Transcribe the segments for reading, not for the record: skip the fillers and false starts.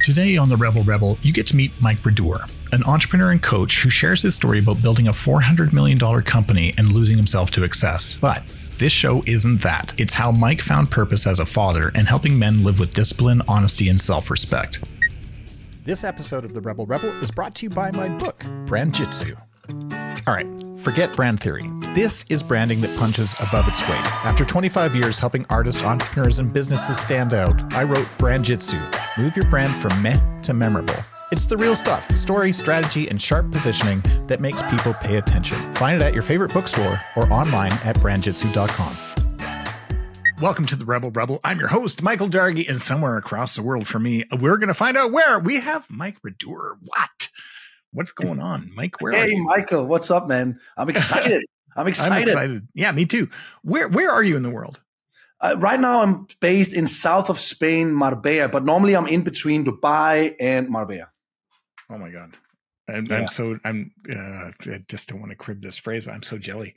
Today on the Rebel Rebel, you get to meet Mike Radoor, an entrepreneur and coach who shares his story about building a $400 million company and losing himself to excess. But this show isn't that. It's how Mike found purpose as a father and helping men live with discipline, honesty, and self-respect. This episode of the Rebel Rebel is brought to you by my book, Brand Jitsu. All right, forget brand theory. This is branding that punches above its weight. After 25 years helping artists, entrepreneurs, and businesses stand out, I wrote Brand Jitsu. Move your brand from meh to memorable. It's the real stuff, story, strategy, and sharp positioning that makes people pay attention. Find it at your favorite bookstore or online at brandjitsu.com. Welcome to the Rebel Rebel. I'm your host, Michael Dargie, and somewhere across the world from me, we're going to find out where we have Mike Radoor. What's going on, Mike? Where are you? Michael, what's up, man? I'm excited. I'm excited. Yeah, me too. Where are you in the world? Right now, I'm based in south of Spain, Marbella, but normally I'm in between Dubai and Marbella. Oh my God. I just don't want to crib this phrase. I'm so jelly.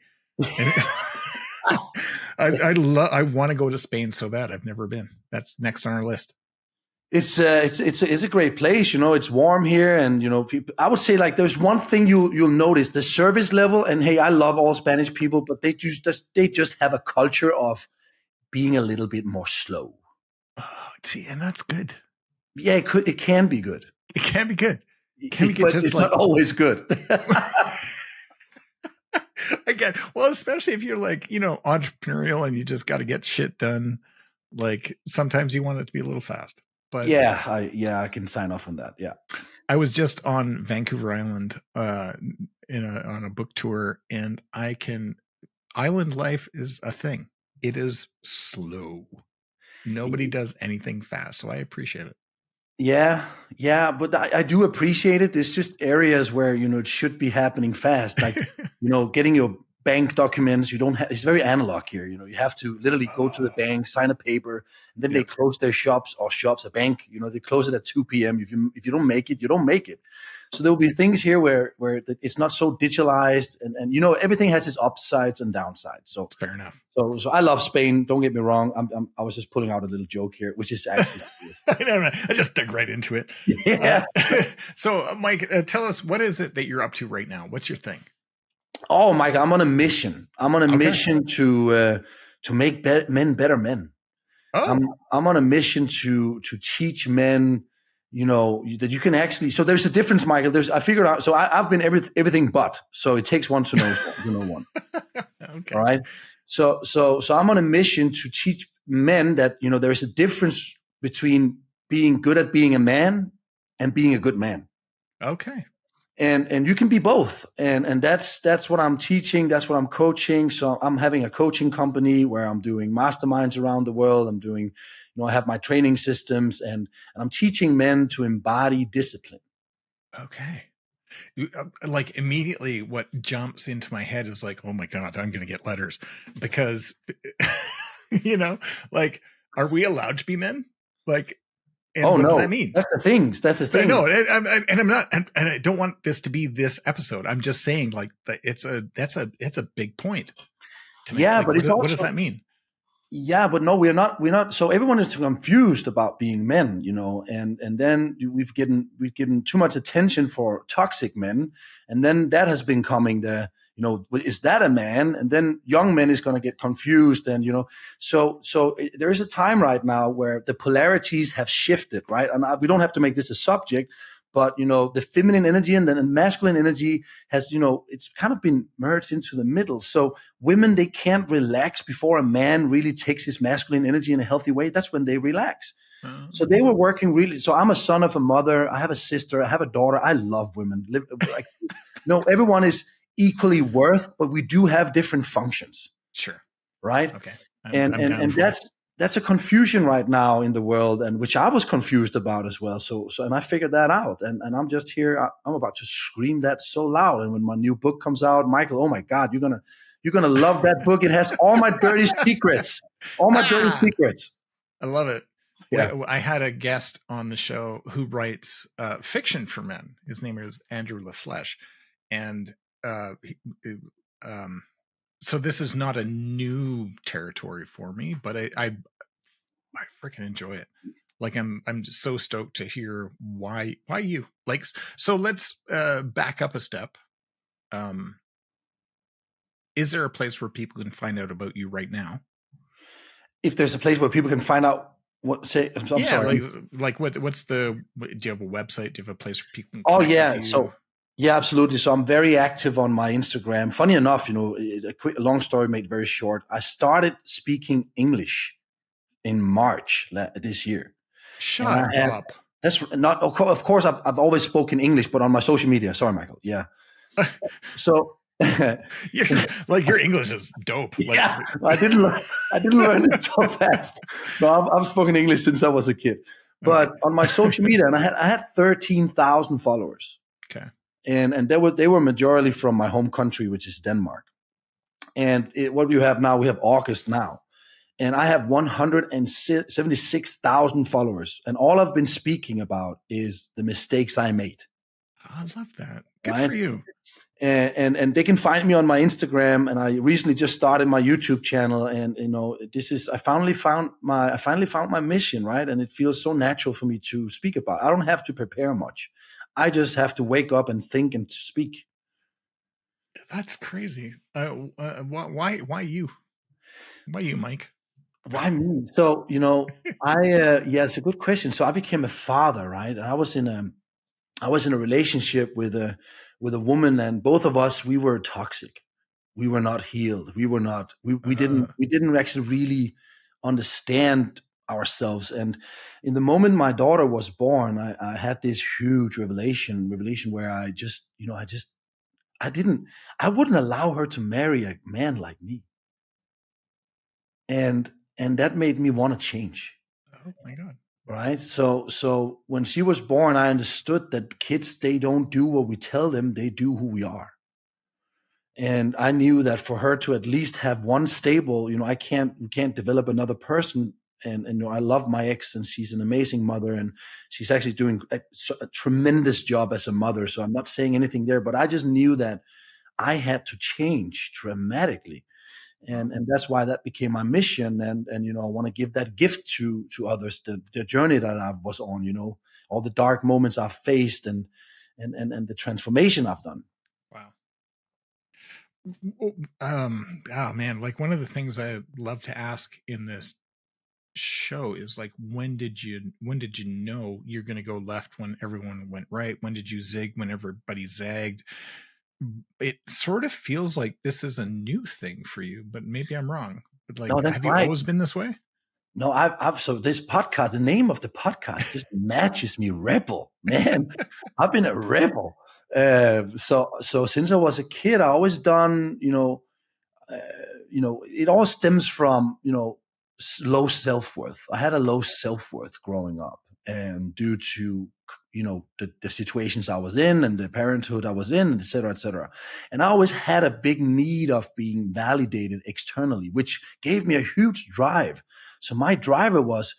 I want to go to Spain so bad. I've never been. That's next on our list. It's a great place. You know, it's warm here, and you know, people, I would say like there's one thing you'll notice: the service level. And hey, I love all Spanish people, but they just have a culture of being a little bit more slow. Oh, see, and that's good. Yeah, it can be good. It can be good. It can be good. But just it's like, not always good. Again, well, especially if you're like, you know, entrepreneurial and you just got to get shit done. Like sometimes you want it to be a little fast. But I can sign off on that. Yeah. I was just on Vancouver Island on a book tour, and island life is a thing. It is slow. Nobody does anything fast, so I appreciate it. Yeah, but I do appreciate it. There's just areas where, you know, it should be happening fast. Like, you know, getting your bank documents, it's very analog here. You know, you have to literally go to the bank, sign a paper, and then they close their shops, a bank, you know, they close it at 2 p.m. If you don't make it, you don't make it. So there'll be things here where it's not so digitalized, and you know, everything has its upsides and downsides. So fair enough. So I love Spain. Don't get me wrong. I was just pulling out a little joke here, which is actually I just dug right into it. Yeah. So Mike, tell us, what is it that you're up to right now? What's your thing? Oh, Mike, I'm on a mission. I'm on a mission to make men better men. Oh. I'm on a mission to teach men, you know, that you can actually. So there's a difference, Michael. I figured out. So I've been everything but. So it takes one to know one. Okay. All right. So I'm on a mission to teach men that, you know, there is a difference between being good at being a man and being a good man. Okay. And you can be both. And that's what I'm teaching. That's what I'm coaching. So I'm having a coaching company where I'm doing masterminds around the world. I'm doing, you know, I have my training systems, and I'm teaching men to embody discipline. Okay. Like immediately what jumps into my head is like, oh my God, I'm going to get letters, because, you know, like, are we allowed to be men? Like, and what does that mean? That's the thing. I know, and I'm not, and I don't want this to be this episode. I'm just saying, like, it's a big point to make. Yeah, like, but what does that mean? Yeah, but no, we're not. So everyone is confused about being men, you know, and then we've given too much attention for toxic men, and then that has been coming the, you know, is that a man? And then young men is going to get confused, and you know, so there is a time right now where the polarities have shifted, right? And we don't have to make this a subject, but you know, the feminine energy and the masculine energy has, you know, it's kind of been merged into the middle. So women, they can't relax before a man really takes his masculine energy in a healthy way. That's when they relax. So they were working really. So I'm a son of a mother. I have a sister. I have a daughter. I love women. Like, no, everyone is equally worth, but we do have different functions. Sure. Right. Okay. And that's a confusion right now in the world, and which I was confused about as well. So and I figured that out, and I'm just here. I'm about to scream that so loud. And when my new book comes out, Michael, oh my God, you're gonna love that book. It has all my dirty secrets. All my dirty secrets. I love it. Yeah. I had a guest on the show who writes fiction for men. His name is Andrew LaFleche, and so this is not a new territory for me, but I freaking enjoy it. Like I'm just so stoked to hear why you like. So let's back up a step. Is there a place where people can find out about you right now? If there's a place where people can find out what say, I'm Yeah, sorry. like what's the? Do you have a website? Do you have a place where people can Oh connect with yeah, you? yeah, absolutely. So I'm very active on my Instagram. Funny enough, a long story made very short. I started speaking English in March this year, and Shut up. that's not of course I've always spoken English, but on my social media. Sorry, Michael. Yeah. So You're like your English is dope. Like yeah, I didn't learn it so fast. No, I've spoken English since I was a kid. okay, But on my social media, and I had 13,000 followers, okay. and they were majority from my home country, which is Denmark. And what we have now, we have August now, and I have 176,000 followers, and all I've been speaking about is the mistakes I made. I love that. Good Right. for you. And they can find me on my Instagram, and I recently just started my YouTube channel, and I finally found my mission, right? And it feels so natural for me to speak about. I don't have to prepare much. I just have to wake up and think and speak. That's crazy. Why you? Why you, Mike? Why me? So, yeah, it's a good question. So I became a father, right? And I was in a relationship with a woman, and both of us, we were toxic. We were not healed. We were not. Uh, We didn't actually really understand ourselves. And in the moment my daughter was born, I had this huge revelation where I didn't. I wouldn't allow her to marry a man like me, and that made me want to change. oh my God. Right. So when she was born, I understood that kids, they don't do what we tell them, they do who we are. And I knew that for her to at least have one stable, we can't develop another person. And I love my ex, and she's an amazing mother, and she's actually doing a tremendous job as a mother. So I'm not saying anything there, but I just knew that I had to change dramatically. Wow. And that's why that became my mission. And I want to give that gift to others, the journey that I was on, all the dark moments I've faced, and the transformation I've done. Wow. Oh man, like one of the things I love to ask in this show is like when did you know you're going to go left when everyone went right? When did you zig when everybody zagged? It sort of feels like this is a new thing for you, but maybe I'm wrong. But No, like, that's have you right. always been this way? No, so this podcast, the name of the podcast just matches me, Rebel, man. I've been a rebel. So since I was a kid, I always done, uh, it all stems from, low self-worth. I had a low self-worth growing up, and due to, the situations I was in and the parenthood I was in, et cetera, et cetera. And I always had a big need of being validated externally, which gave me a huge drive. So my driver was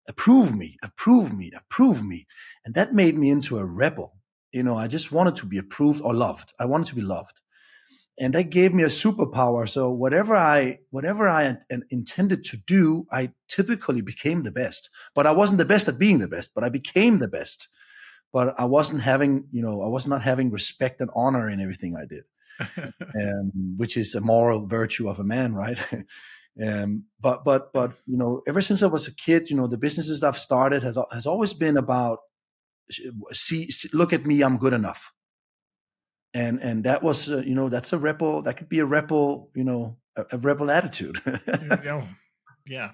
approve me, approve me, approve me. And that made me into a rebel. I just wanted to be approved or loved. I wanted to be loved. And that gave me a superpower. So whatever I intended to do, I typically became the best. But I wasn't the best at being the best, but I became the best. But I wasn't having, I was not having respect and honor in everything I did, which is a moral virtue of a man, right? But ever since I was a kid, the businesses I've started has always been about look at me, I'm good enough. And that was that's a rebel, that could be a rebel, a rebel attitude. Oh, yeah.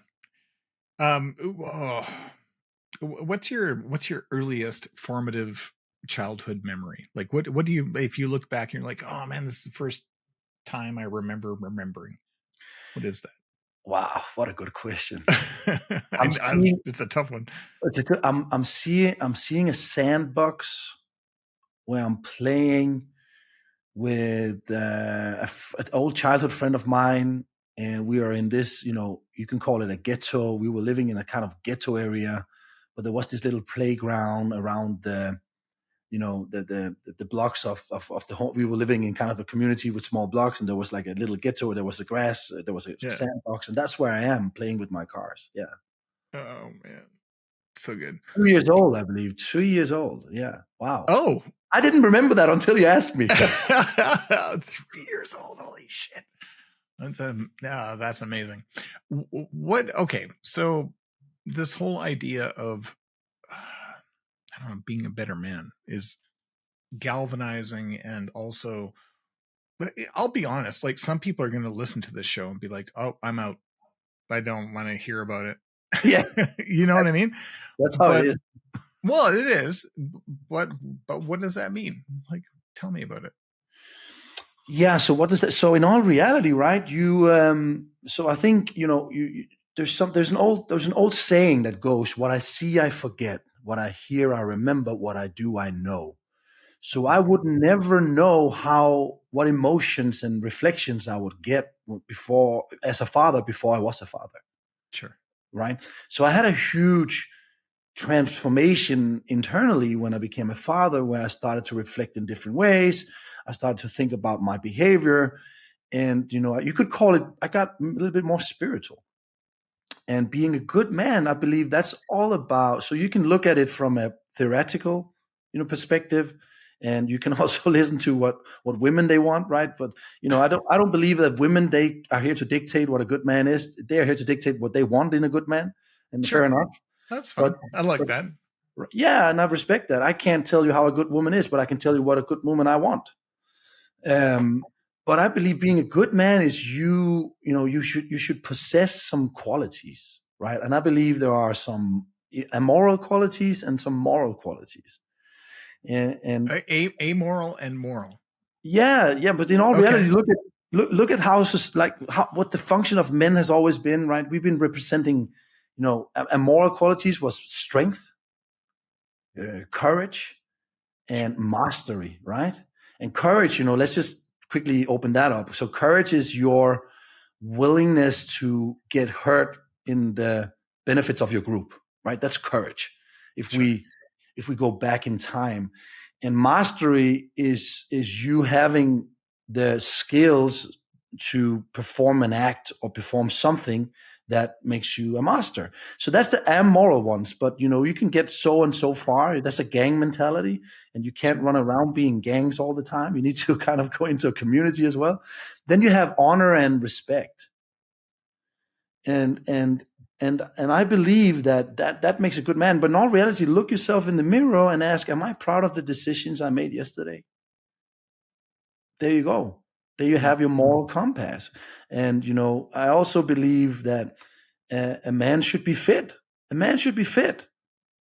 Oh, what's your earliest formative childhood memory? Like what do you, if you look back and you're like, oh man, this is the first time I remember remembering. What is Wow, what a good question. that? I'm seeing It's a tough one. I'm seeing a sandbox where I'm playing with an old childhood friend of mine, and we are in this, you can call it a ghetto. We were living in a kind of ghetto area, but there was this little playground around the blocks of the home. We were living in kind of a community with small blocks, and there was like a little ghetto. There was a grass, there was a Yeah. sandbox, and that's where I am playing with my cars. Yeah. Oh man. So good. 2 years old, I believe. 2 years old. Yeah. Wow. Oh, I didn't remember that until you asked me. 3 years old. Holy shit. That's amazing. What? Okay. So this whole idea of, I don't know, being a better man is galvanizing. And also, I'll be honest, like some people are going to listen to this show and be like, oh, I'm out. I don't want to hear about it. Yeah. You know what I mean? That's how it is. Well, it is. But what does that mean? Like, tell me about it. Yeah. So what does that? So in all reality, right? So I think there's an old saying that goes, "What I see, I forget. What I hear, I remember. What I do, I know." So I would never know what emotions and reflections I would get before as a father before I was a father, Sure. right? So I had a huge transformation internally when I became a father, where I started to reflect in different ways. I started to think about my behavior, and you could call it. I got a little bit more spiritual. And being a good man, I believe that's all about. So you can look at it from a theoretical, perspective, and you can also listen to what women they want, right? But I don't believe that women, they are here to dictate what a good man is. They are here to dictate what they want in a good man, and fair Sure. enough. That's But, fun. I like but that. yeah, and I respect that. I can't tell you how a good woman is, but I can tell you what a good woman I want. Um, but I believe being a good man is you should possess some qualities, right? And I believe there are some immoral qualities and some moral qualities. And Amoral and moral. yeah. But in all Okay. reality, look at how what the function of men has always been, right? We've been representing, immoral qualities was strength, courage, and mastery, right? And courage, let's just quickly open that up. So courage is your willingness to get hurt in the benefits of your group, right? That's courage. If Sure. we go back in time, and mastery is you having the skills to perform an act or perform something that makes you a master. So that's the amoral ones. But you can get so and so far. That's a gang mentality, and you can't Sure. run around being gangs all the time. You need to kind of go into a community as well. Then you have honor and respect, and I believe that makes a good man. But in all reality, look yourself in the mirror and ask, am I proud of the decisions I made yesterday? There you go. There you have your moral compass. And I also believe that a man should be fit. A man should be fit.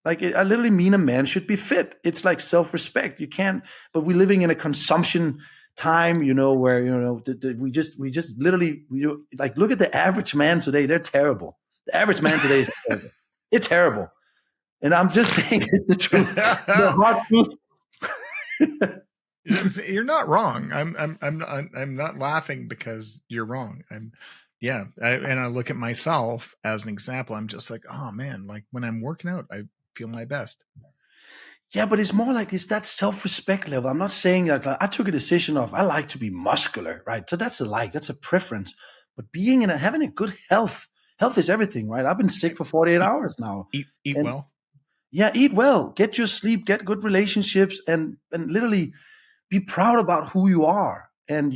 Like, I literally mean a man should be fit. It's like self-respect. You can't. But we're living in a consumption time, where we just literally like, look at the average man today. They're terrible. The average man today is terrible. It's terrible. And I'm just saying it's the truth. The hard truth. You're not wrong. I'm not laughing because you're wrong. And I look at myself as an example. I'm just like, oh man, like when I'm working out, I feel my best. Yeah, but it's more like it's that self-respect level. I'm not saying that, like, I took a decision of I like to be muscular, right? So that's that's a preference. But having a good health is everything, right? I've been sick for 48 Eat, hours now. eat And well. yeah, eat well, get your sleep, get good relationships, and literally be proud about who you are. And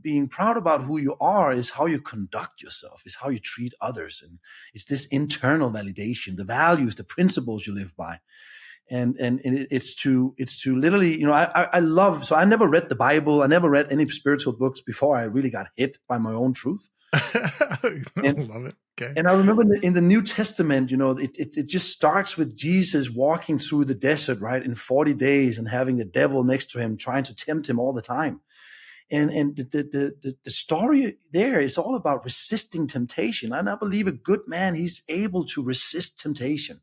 being proud about who you are is how you conduct yourself, is how you treat others, and it's this internal validation, the values, the principles you live by. And it's to literally, I love. So I never read the Bible, I never read any spiritual books before I really got hit by my own truth. I and love it. Okay. and I remember in the New Testament, it just starts with Jesus walking through the desert, right, in 40 days, and having the devil next to him trying to tempt him all the time. And the story there is all about resisting temptation. And I believe a good man, he's able to resist temptation.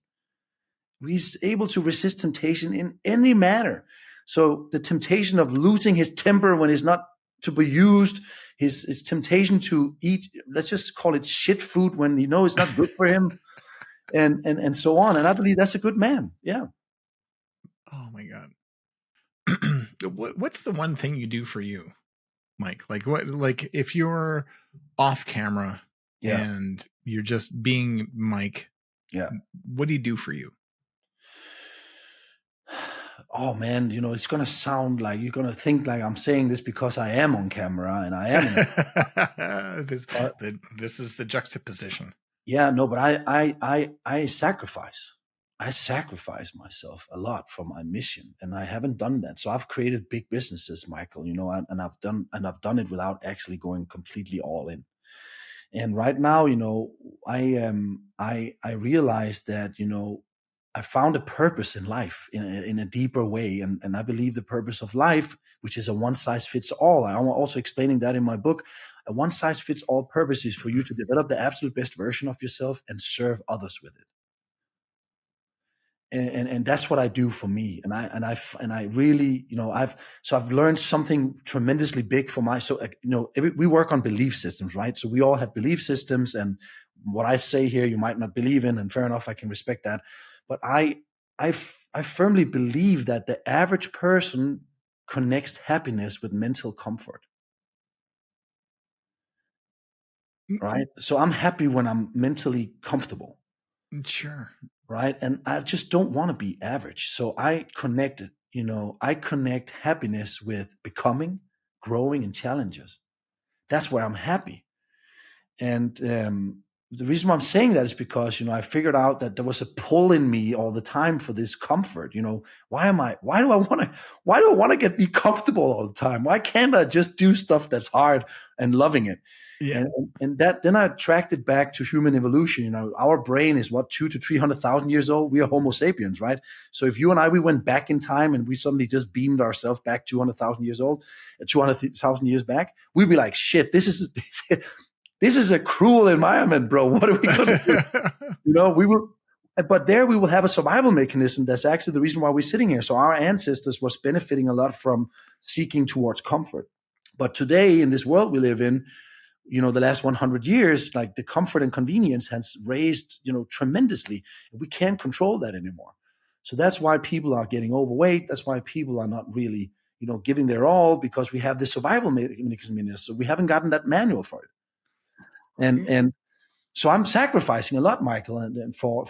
He's able to resist temptation in any manner. So the temptation of losing his temper when he's not to be used, his temptation to eat, let's just call it shit food when it's not good for him, and so on. And I believe that's a good man. Yeah. Oh my God. What's the one thing you do for you, Mike? Like what? Like if you're off camera Yeah. and you're just being Mike, Yeah. what do you do for you? oh man, it's going to sound like you're going to think like I'm saying this because I am on camera and I am in this, a, this is the juxtaposition. yeah, no, but I sacrifice. I sacrifice myself a lot for my mission, and I haven't done that. So I've created big businesses, Michael, and I've done it without actually going completely all in. And right now, I realized that I found a purpose in life in a deeper way, and I believe the purpose of life, which is a one size fits all. I'm also explaining that in my book. A one size fits all purpose is for you to develop the absolute best version of yourself and serve others with it. And that's what I do for me. And I really, I've learned something tremendously big for we work on belief systems, right? So we all have belief systems, and what I say here you might not believe in, and fair enough, I can respect that. But I firmly believe that the average person connects happiness with mental comfort, right? So I'm happy when I'm mentally comfortable. Sure. Right. And I just don't want to be average. So I connect happiness with becoming, growing, and challenges. That's where I'm happy. And the reason why I'm saying that is because, I figured out that there was a pull in me all the time for this comfort. Why do I want to be comfortable all the time? Why can't I just do stuff that's hard and loving it? Yeah. And that then I tracked it back to human evolution. Our brain is what, 200 to 300,000 years old. We are Homo sapiens, right? So if you and I, we went back in time and we suddenly just beamed ourselves back 200,000 years old, 200,000 years back, we'd be like, shit, this is a cruel environment, bro. What are we going to do? But there we will have a survival mechanism. That's actually the reason why we're sitting here. So our ancestors was benefiting a lot from seeking towards comfort. But today in this world we live in, the last 100 years, like the comfort and convenience has raised, tremendously. We can't control that anymore. So that's why people are getting overweight. That's why people are not really, giving their all, because we have the survival mechanism. So we haven't gotten that manual for it. And so I'm sacrificing a lot, Michael, and for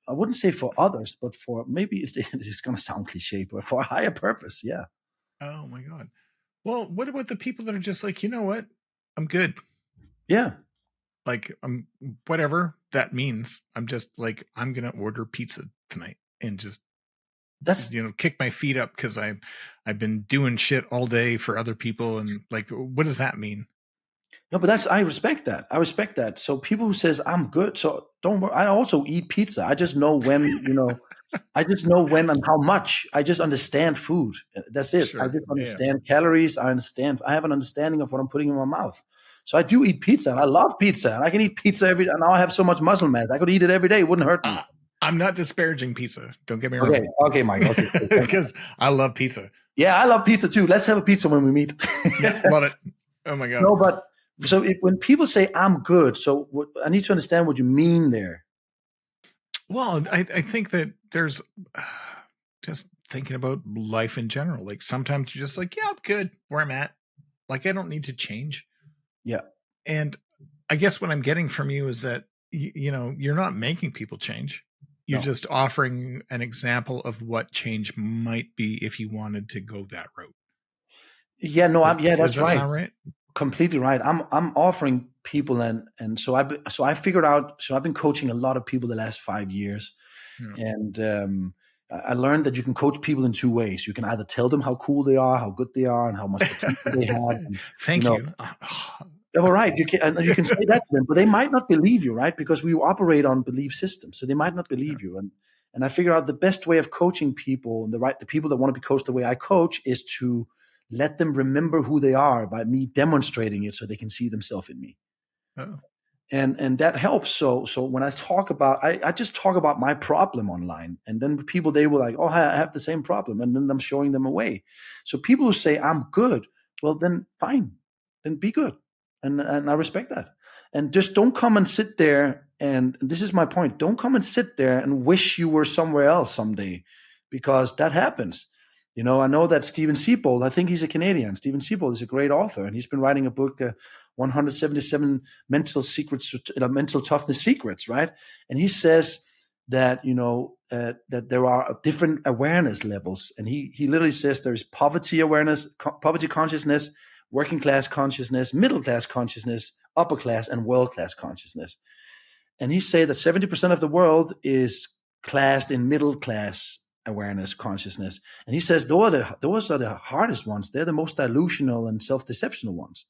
I wouldn't say for others, but for maybe it's going to sound cliche, but for a higher purpose. Yeah. Oh my God. Well, what about the people that are just like, you know what? I'm good. Yeah. Like, whatever that means. I'm just like, I'm going to order pizza tonight and just, kick my feet up because I've been doing shit all day for other people. And like, what does that mean? No, but I respect that. I respect that. So people who says I'm good, so don't worry. I also eat pizza. I just know when, I just know when and how much. I just understand food. That's it. Sure. I just understand calories. I have an understanding of what I'm putting in my mouth. So I do eat pizza, and I love pizza, and I can eat pizza every day. Now I have so much muscle mass. I could eat it every day. It wouldn't hurt me. I'm not disparaging pizza. Don't get me wrong. Okay, Mike. Okay. Because I love pizza. Yeah, I love pizza too. Let's have a pizza when we meet. Yeah, love it. Oh my God. No, but so when people say I'm good, so I need to understand what you mean there. Well, I think that there's just thinking about life in general. Like sometimes you're just like, yeah, I'm good where I'm at. Like I don't need to change. Yeah. And I guess what I'm getting from you is that, you're not making people change. You're just offering an example of what change might be if you wanted to go that route. Yeah, no, that's right. Sound right? Completely right. I'm offering people and so I figured out. So I've been coaching a lot of people the last 5 years, and I learned that you can coach people in two ways. You can either tell them how cool they are, how good they are, and how much potential they have. And, Thank you. All right, you can say that to them, but they might not believe you, right? Because we operate on belief systems, so they might not believe you. And I figured out the best way of coaching people, and the people that want to be coached the way I coach, is to let them remember who they are by me demonstrating it, so they can see themselves in me. Oh. And that helps. So when I talk about, I just talk about my problem online, and then people, they were like, oh, I have the same problem, and then I'm showing them a way. So people who say I'm good, well then fine, then be good. And I respect that. And just don't come and sit there. And this is my point. Don't come and sit there and wish you were somewhere else someday, because that happens. I know that Steven Seabold, I think he's a Canadian. Steven Seabold is a great author, and he's been writing a book, 177 mental toughness secrets, right? And he says that that there are different awareness levels, and he literally says there's poverty awareness, poverty consciousness, working class consciousness, middle class consciousness, upper class, and world class consciousness. And he said that 70% of the world is classed in middle class awareness consciousness, and he says those are the hardest ones. They're the most delusional and self-deceptional ones.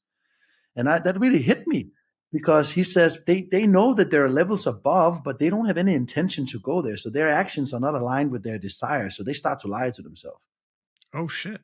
And that really hit me, because he says they know that there are levels above, but they don't have any intention to go there. So their actions are not aligned with their desires. So they start to lie to themselves. Oh, shit.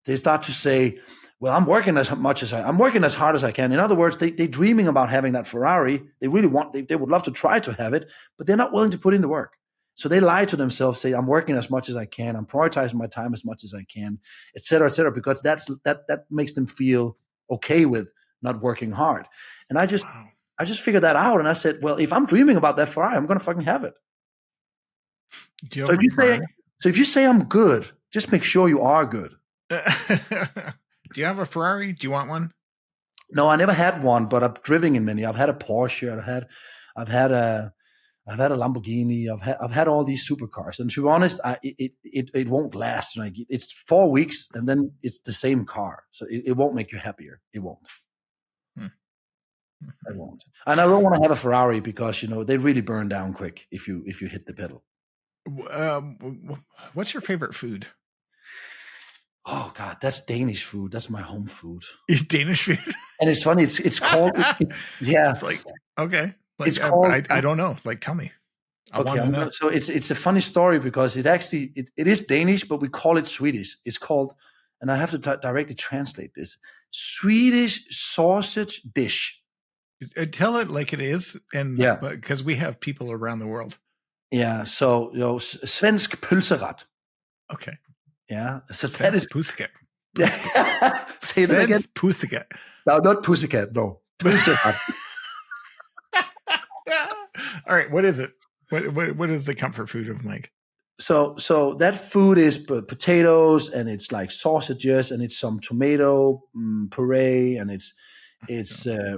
They start to say, well, I'm working I'm working as hard as I can. In other words, they're dreaming about having that Ferrari. They really they would love to try to have it, but they're not willing to put in the work. So they lie to themselves, say, I'm working as much as I can. I'm prioritizing my time as much as I can, et cetera, because that makes them feel okay with not working hard. And Wow. I just figured that out. And I said, well, if I'm dreaming about that Ferrari, I'm going to fucking have it. Do you So have a Ferrari? if you say I'm good, just make sure you are good. Do you have a Ferrari? Do you want one? No, I never had one, but I've driven in many. I've had a Porsche. I've had a Lamborghini. I've had all these supercars. And to be honest, it won't last. Like, it's 4 weeks, and then it's the same car, so it won't make you happier. It won't. Mm-hmm. It won't. And I don't want to have a Ferrari, because they really burn down quick if you hit the pedal. What's your favorite food? Oh God, that's Danish food. That's my home food. Danish food. And it's funny. It's called. Yeah. It's like, okay. Like, It's called. I don't know. Like, tell me. I want to know. So it's a funny story, because it actually it is Danish, but we call it Swedish. It's called, and I have to directly translate this: Swedish sausage dish. Tell it like it is, and Yeah, because we have people around the world. Yeah. So svensk pølseret. Okay. Yeah. So that is pussycat. Say that again. Pussycat. No, not pussycat. No, pølseret. All right. What is it? What is the comfort food of Mike? So that food is potatoes, and it's like sausages, and it's some tomato puree, and it's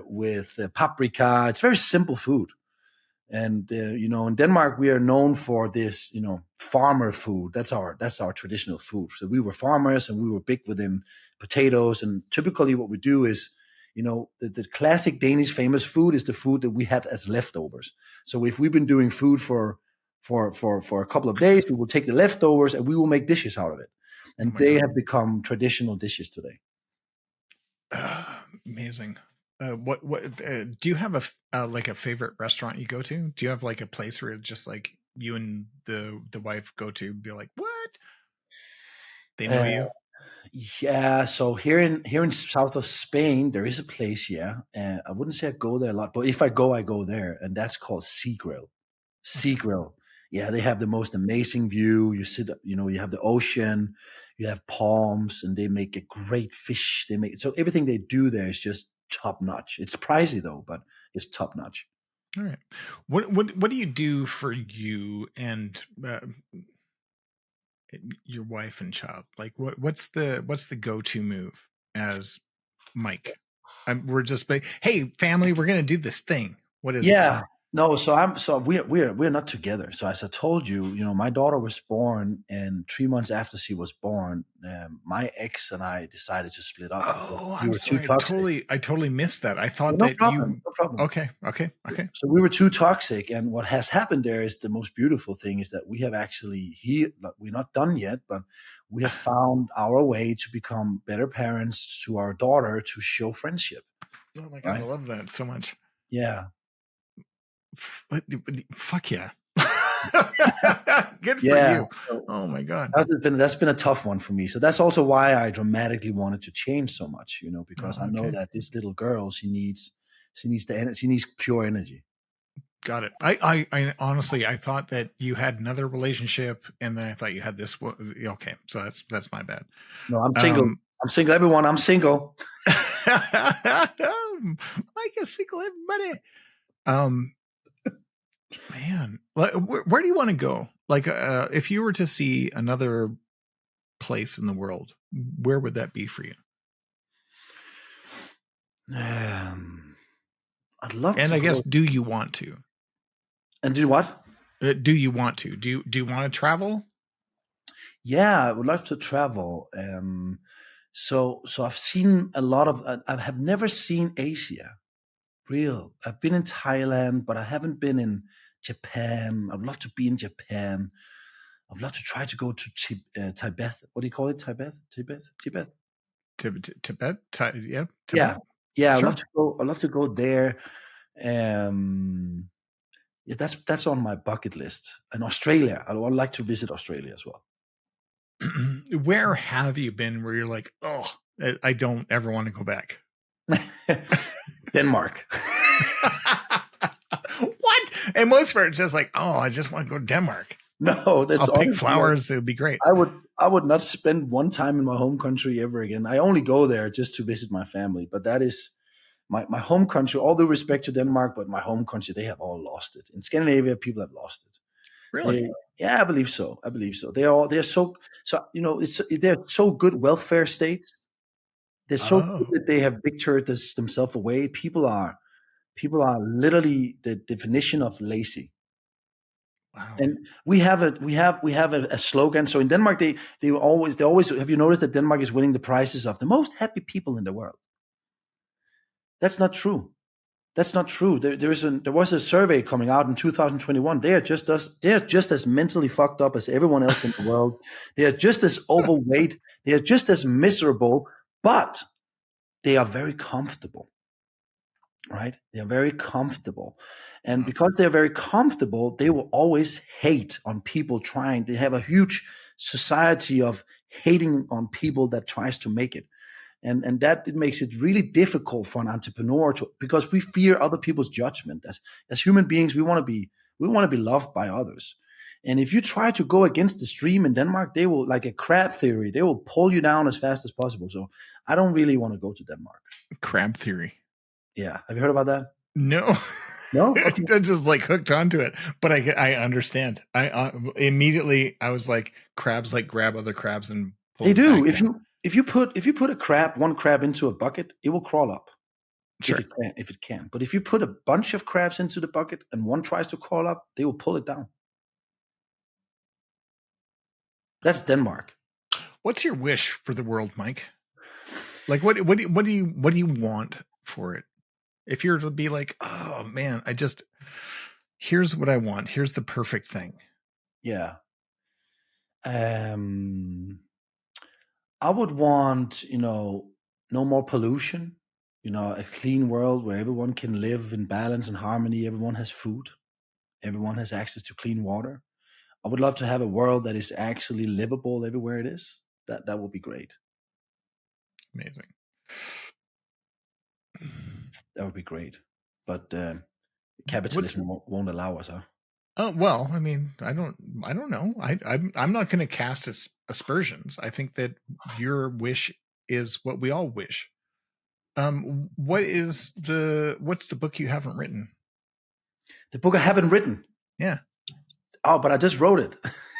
with paprika. It's very simple food. And in Denmark, we are known for this, farmer food. That's our traditional food. So we were farmers, and we were big within potatoes. And typically, what we do is, the classic Danish famous food is the food that we had as leftovers. So if we've been doing food for a couple of days, we will take the leftovers and we will make dishes out of it. And they have become traditional dishes today. Amazing. What do you have like a favorite restaurant you go to? Do you have like a place where it's just like you and the wife go to, be like, what? They know you? Yeah, so here in south of Spain, there is a place. Yeah, I wouldn't say I go there a lot, but if I go there, and that's called Sea Grill. Sea Grill. Yeah, they have the most amazing view. You sit, you have the ocean, you have palms, and they make a great fish. So everything they do there is just top notch. It's pricey though, but it's top notch. All right. What do you do for you and your wife and child? Like, what's the go-to move as Mike? We're just like, hey, family, we're gonna do this thing. What is Yeah. No, so we're not together. So as I told you, my daughter was born, and 3 months after she was born, my ex and I decided to split up. Oh, We I'm were too sorry. toxic. I totally missed that. I thought No that problem. No problem. Okay. So we were too toxic, and what has happened there is the most beautiful thing is that we have actually we're not done yet, but we have found our way to become better parents to our daughter, to show friendship. Oh my God, right? I love that so much. Yeah. Fuck yeah. Good for you. Oh my God. That's been a tough one for me. So that's also why I dramatically wanted to change so much, because I know that this little girl, she needs pure energy. Got it. I honestly, I thought that you had another relationship, and then I thought you had this one. Okay, so that's my bad. No, I'm single. I'm single. Everyone, I'm single. Mike is single, everybody. Man, where do you want to go? Like, if you were to see another place in the world, where would that be for you? I'd love to. And I guess, do you want to? And do what? Do you want to? Do you want to travel? Yeah, I would love to travel. So I've seen a lot of. I have never seen Asia. Real. I've been in Thailand, but I haven't been in Japan. I'd love to be in Japan. I'd love to try to go to Tibet. What do you call it? Tibet? Tibet? Tibet? Tibet? Yeah, Yeah, Tibet. yeah. I'd love Sure. to go. I'd love to go there. Um, yeah, that's on my bucket list. And Australia. I would like to visit Australia as well. Where have you been where you're like, oh, I don't ever want to go back? Denmark. What? And most of it's just like, oh, I just want to go to Denmark. No, that's I'll pick honestly. flowers. It would be great. I would not spend one time in my home country ever again. I only go there just to visit my family. But that is my home country. All due respect to Denmark, but my home country, they have all lost it. In Scandinavia, people have lost it. Really? They, yeah, I believe so. I believe so. They're so they're so good welfare states. They're so good Oh, that they have victored themselves away. People are literally the definition of lazy. wow. And we have a slogan. So in Denmark, they always have you noticed that Denmark is winning the prizes of the most happy people in the world? That's not true. That's not true. There was a survey coming out in 2021. They are just as mentally fucked up as everyone else in the world. They are just as overweight. They are just as miserable, but they are very comfortable, right? They are very comfortable. And Wow. because they're very comfortable, they will always hate on people trying. They have a huge society of hating on people that tries to make it. And that it makes it really difficult for an entrepreneur to, because we fear other people's judgment. As human beings, we want to be loved by others. And if you try to go against the stream in Denmark, they will, like a crab theory, they will pull you down as fast as possible. So I don't really want to go to Denmark. Crab theory. Yeah. Have you heard about that? No. No? Okay. I just like hooked onto it, but I understand. I immediately I was like, crabs like grab other crabs and pull They them do. back If down. you put a crab, one crab into a bucket, it will crawl up if Sure. it can. But if you put a bunch of crabs into the bucket and one tries to crawl up, they will pull it down. That's Denmark. What's your wish for the world, Mike? Like what do you want for it? If you're to be like, oh man, here's what I want. Here's the perfect thing. Yeah. Um, I would want, no more pollution, a clean world where everyone can live in balance and harmony. Everyone has food. Everyone has access to clean water. I would love to have a world that is actually livable everywhere it is. That would be great. Amazing. That would be great. But What's capitalism won't allow us, huh? Oh well, I mean, I don't know. I'm not going to cast aspersions. I think that your wish is what we all wish. What's the book you haven't written? The book I haven't written. Yeah. Oh, but I just wrote it.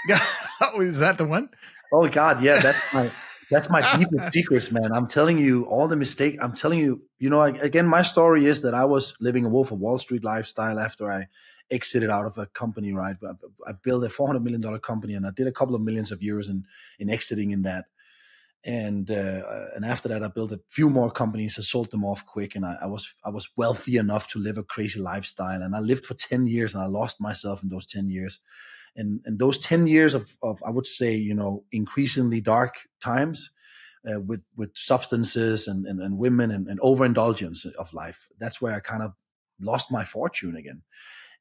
Yeah. Oh, is that the one? Oh God, yeah, that's my deepest secrets, man. I'm telling you all the mistake. I'm telling you, again, my story is that I was living a Wolf of Wall Street lifestyle after I exited out of a company. Right, I built a $400 million company, and I did a couple of millions of euros in exiting in that. And after that, I built a few more companies. I sold them off quick, and I was wealthy enough to live a crazy lifestyle. And I lived for 10 years, and I lost myself in those 10 years. And those 10 years of I would say increasingly dark times with substances and women and overindulgence of life. That's where I kind of lost my fortune again.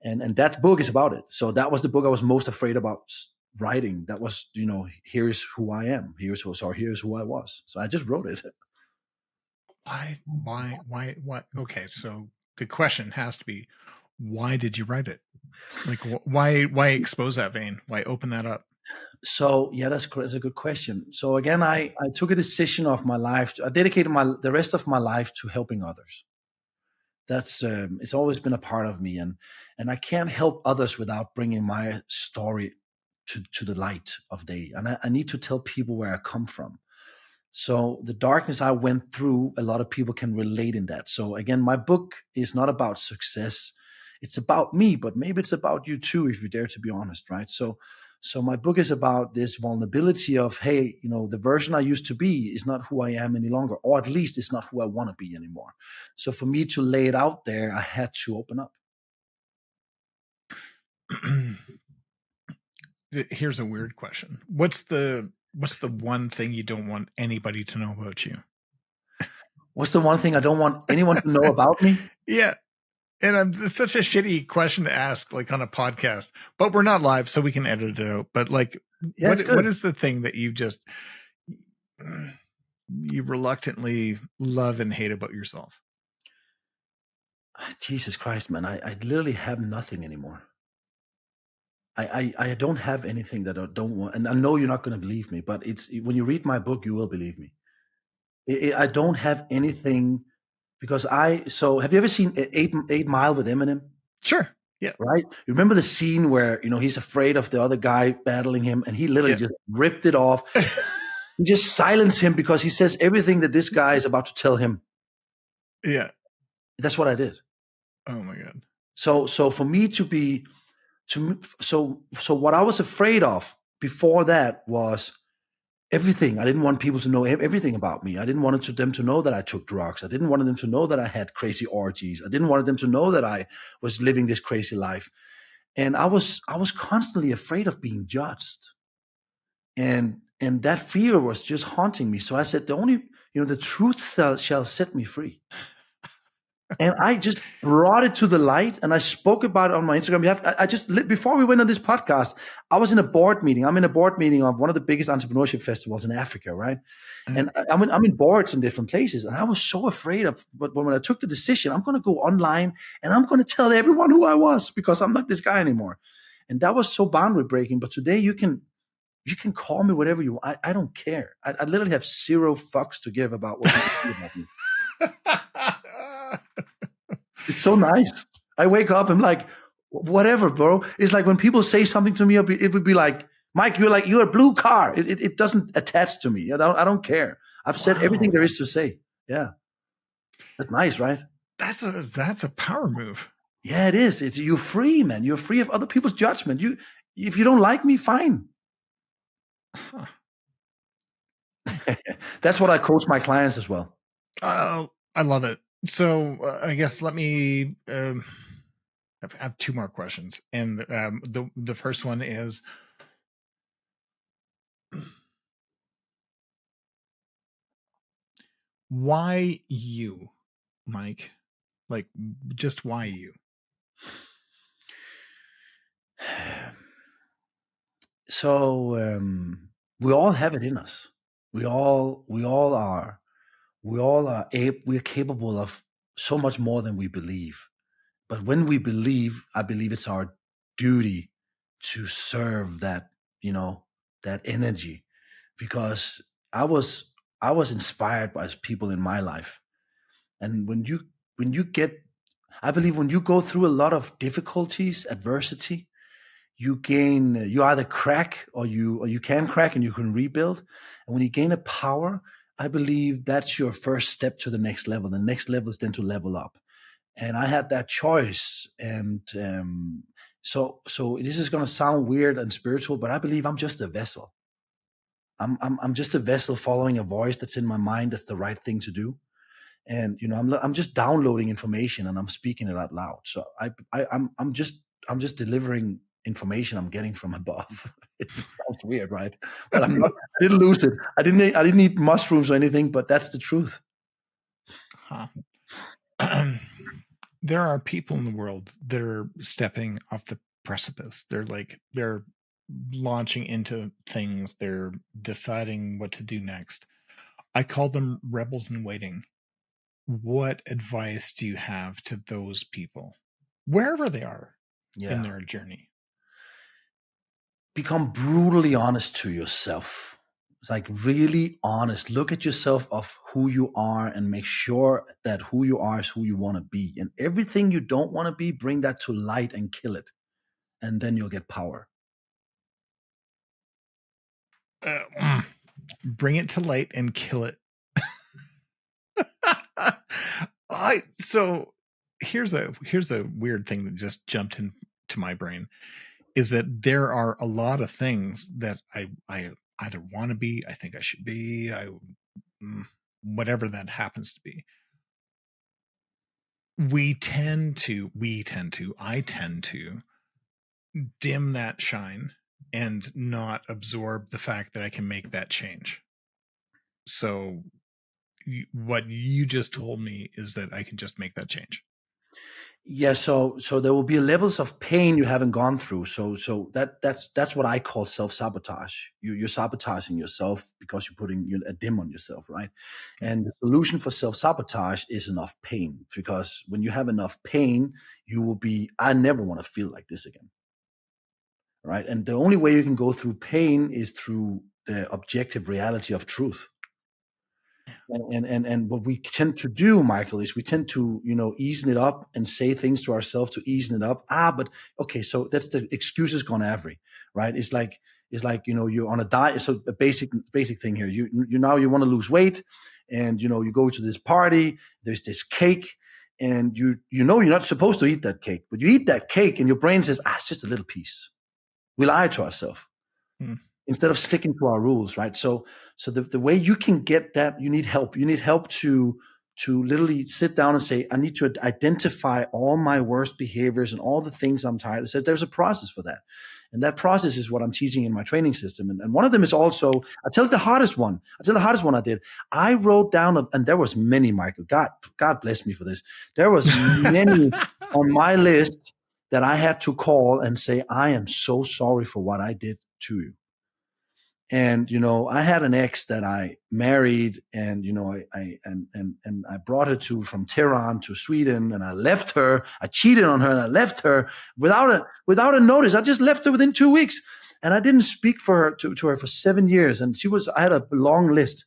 And that book is about it. So that was the book I was most afraid about writing. That was, here's who I am. Here's who I was. So I just wrote it. Why? Okay, so the question has to be, why did you write it? Like, why expose that vein? Why open that up? So yeah, that's a good question. So again, I took a decision of my life. I dedicated the rest of my life to helping others. That's it's always been a part of me, and I can't help others without bringing my story to the light of day. And I need to tell people where I come from. So the darkness I went through, a lot of people can relate in that. So again, my book is not about success. it's about me, but maybe it's about you too, if you dare to be honest, right? So my book is about this vulnerability of, hey, the version I used to be is not who I am any longer, or at least it's not who I want to be anymore. So for me to lay it out there, I had to open up. Here's a weird question. What's the one thing you don't want anybody to know about you? What's the one thing I don't want anyone to know about me? Yeah. And it's such a shitty question to ask, like on a podcast, but we're not live, so we can edit it out. But like, Yeah, it's good. what is the thing that you just you reluctantly love and hate about yourself? Jesus Christ, man, I literally have nothing anymore. I don't have anything that I don't want, and I know you're not going to believe me, but it's when you read my book, you will believe me. I don't have anything because So have you ever seen Eight Mile with Eminem? Sure. Yeah. Right. You remember the scene where he's afraid of the other guy battling him, and he literally just ripped it off. He just silenced him because he says everything that this guy is about to tell him. Yeah. That's what I did. Oh my God. So for me to be so what I was afraid of before that was everything. I didn't want people to know everything about me. I didn't want them to know that I took drugs. I didn't want them to know that I had crazy orgies. I didn't want them to know that I was living this crazy life. And I was constantly afraid of being judged. And that fear was just haunting me. So I said, the truth shall set me free. And I just brought it to the light, and I spoke about it on my Instagram. Before we went on this podcast, I was in a board meeting. I'm in a board meeting of one of the biggest entrepreneurship festivals in Africa, right? And I'm in boards in different places, and I was so afraid but when I took the decision, I'm going to go online and I'm going to tell everyone who I was, because I'm not this guy anymore. And that was so boundary breaking. But today you can call me whatever you want. I don't care. I literally have zero fucks to give about what people think about me. It's so nice. I wake up, I'm like, whatever, bro. It's like when people say something to me, it would be like, Mike, you're a blue car. It doesn't attach to me. I don't care. I've said everything there is to say. Yeah. That's nice, right? That's a power move. Yeah, it is. You're free, man. You're free of other people's judgment. If you don't like me, fine. Huh. That's what I coach my clients as well. I love it. So I guess let me I have two more questions, and the first one is, why you, Mike? Like, just why you? So we all have it in us. We're capable of so much more than we believe. But when we believe, I believe it's our duty to serve that, that energy, because I was inspired by people in my life. And when you get, I believe when you go through a lot of difficulties, adversity, you either crack, or you can crack and you can rebuild. And when you gain a power, I believe that's your first step to the next level. The next level is then to level up. And I had that choice. And so this is going to sound weird and spiritual, but I believe I'm just a vessel. I'm just a vessel following a voice that's in my mind. That's the right thing to do. And I'm just downloading information and I'm speaking it out loud. So I'm just delivering information I'm getting from above. It sounds weird, right? But I'm not. I didn't lose it. I didn't eat mushrooms or anything. But that's the truth. Huh. There are people in the world that are stepping off the precipice. They're launching into things. They're deciding what to do next. I call them rebels in waiting. What advice do you have to those people, wherever they are in their journey? Become brutally honest to yourself. It's like really honest. Look at yourself of who you are and make sure that who you are is who you want to be. And everything you don't want to be, bring that to light and kill it. And then you'll get power. Bring it to light and kill it. So here's a weird thing that just jumped into my brain, is that there are a lot of things that I either want to be, I think I should be, whatever that happens to be. I tend to dim that shine and not absorb the fact that I can make that change. So what you just told me is that I can just make that change. Yeah, so there will be levels of pain you haven't gone through. So that's what I call self-sabotage. You're sabotaging yourself because you're putting a dim on yourself, right? And the solution for self-sabotage is enough pain, because when you have enough pain, you will be, I never want to feel like this again, right? And the only way you can go through pain is through the objective reality of truth. And what we tend to do, Michael, is we tend to, easen it up and say things to ourselves to easen it up. But okay, so that's the excuses gone every, right? It's like, you're on a diet. So a basic thing here, you now you want to lose weight, and, you go to this party, there's this cake, and you're not supposed to eat that cake, but you eat that cake and your brain says, it's just a little piece. We lie to ourselves. Instead of sticking to our rules, right? So the way you can get that, you need help. You need help to literally sit down and say, I need to identify all my worst behaviors and all the things I'm tired of. So there's a process for that. And that process is what I'm teaching in my training system. And one of them is also, I'll tell you the hardest one I did. I wrote down, and there was many, Michael, God bless me for this. There was many on my list that I had to call and say, I am so sorry for what I did to you. And, I had an ex that I married, and, I brought her from Tehran to Sweden, and I left her. I cheated on her and I left her without a notice. I just left her within 2 weeks, and I didn't speak to her for 7 years. And I had a long list,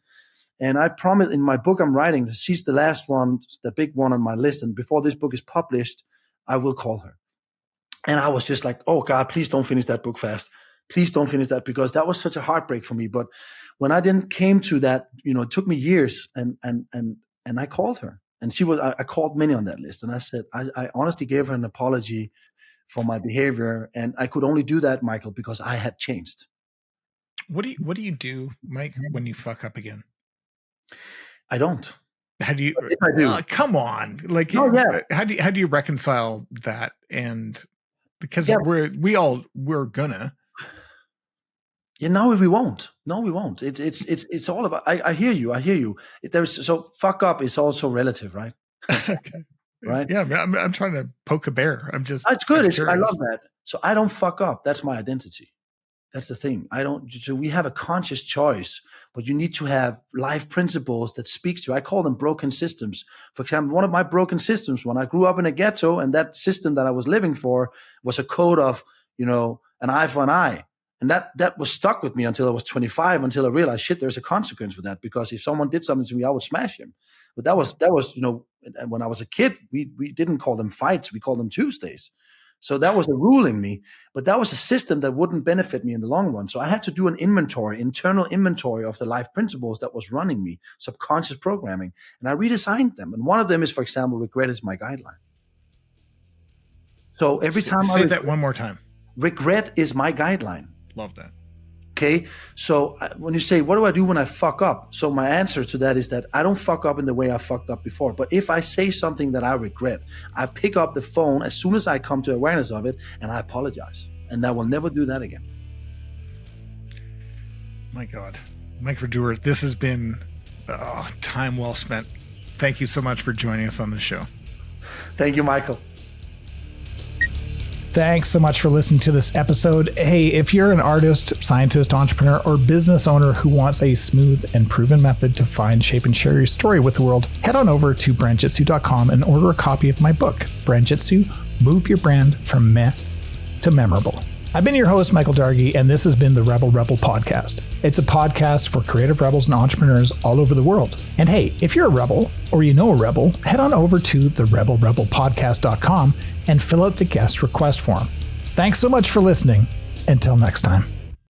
and I promised in my book I'm writing, she's the last one, the big one on my list. And before this book is published, I will call her. And I was just like, oh God, please don't finish that book fast. Please don't finish that, because that was such a heartbreak for me. But when I didn't came to that, it took me years, and I called her, and I called many on that list, and I said, I honestly gave her an apology for my behavior, and I could only do that, Michael, because I had changed. What do you do, Mike, when you fuck up again? I don't. How do you? If I do, come on, how do you reconcile that? And because we're gonna. Yeah, no, we won't. No, we won't. It's all about. I hear you. So fuck up is also relative, right? Okay. Right. Yeah, I'm trying to poke a bear. I'm just. That's good. I love that. So I don't fuck up. That's my identity. That's the thing. I don't. So we have a conscious choice, but you need to have life principles that speaks to. I call them broken systems. For example, one of my broken systems when I grew up in a ghetto, and that system that I was living for was a code of, an eye for an eye. And that was stuck with me until I was 25, until I realized, shit, there's a consequence for that. Because if someone did something to me, I would smash him. But that was when I was a kid, we didn't call them fights. We called them Tuesdays. So that was a rule in me. But that was a system that wouldn't benefit me in the long run. So I had to do an internal inventory of the life principles that was running me, subconscious programming. And I redesigned them. And one of them is, for example, regret is my guideline. So every time say that one more time. Regret is my guideline. Love that. Okay. So when you say, what do I do when I fuck up? So my answer to that is that I don't fuck up in the way I fucked up before. But if I say something that I regret, I pick up the phone as soon as I come to awareness of it, and I apologize. And I will never do that again. My God. Mike Radoor, this has been time well spent. Thank you so much for joining us on the show. Thank you, Michael. Thanks so much for listening to this episode. Hey, if you're an artist, scientist, entrepreneur, or business owner who wants a smooth and proven method to find, shape, and share your story with the world, head on over to brandjitsu.com and order a copy of my book, Brand Jitsu, Move Your Brand from Meh to Memorable. I've been your host, Michael Dargie, and this has been the Rebel Rebel podcast. It's a podcast for creative rebels and entrepreneurs all over the world. And hey, if you're a rebel or you know a rebel, head on over to the RebelRebelPodcast.com and fill out the guest request form. Thanks so much for listening. Until next time.